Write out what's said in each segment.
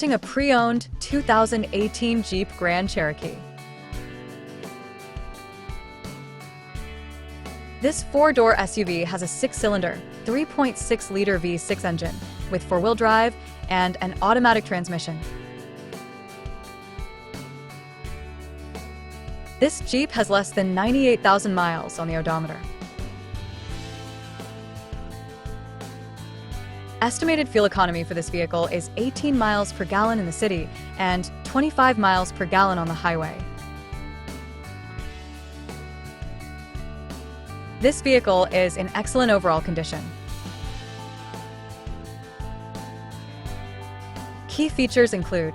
A pre-owned 2018 Jeep Grand Cherokee. This four-door SUV has a six-cylinder, 3.6-liter V6 engine with four-wheel drive and an automatic transmission. This Jeep has less than 98,000 miles on the odometer. Estimated fuel economy for this vehicle is 18 miles per gallon in the city and 25 miles per gallon on the highway. This vehicle is in excellent overall condition. Key features include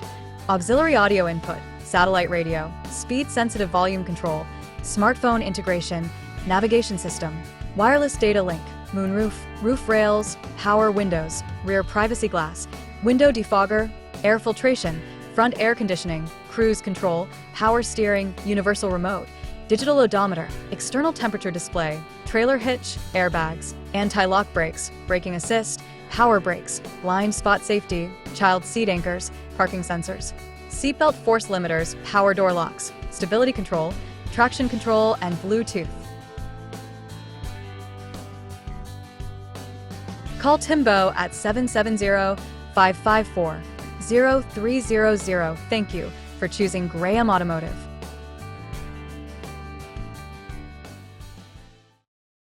auxiliary audio input, satellite radio, speed-sensitive volume control, smartphone integration, navigation system, wireless data link, moonroof, roof rails, power windows, rear privacy glass, window defogger, air filtration, front air conditioning, cruise control, power steering, universal remote, digital odometer, external temperature display, trailer hitch, airbags, anti-lock brakes, braking assist, power brakes, blind spot safety, child seat anchors, parking sensors, seatbelt force limiters, power door locks, stability control, traction control, and Bluetooth. Call Timbo at 770-554-0300. Thank you for choosing Graham Automotive.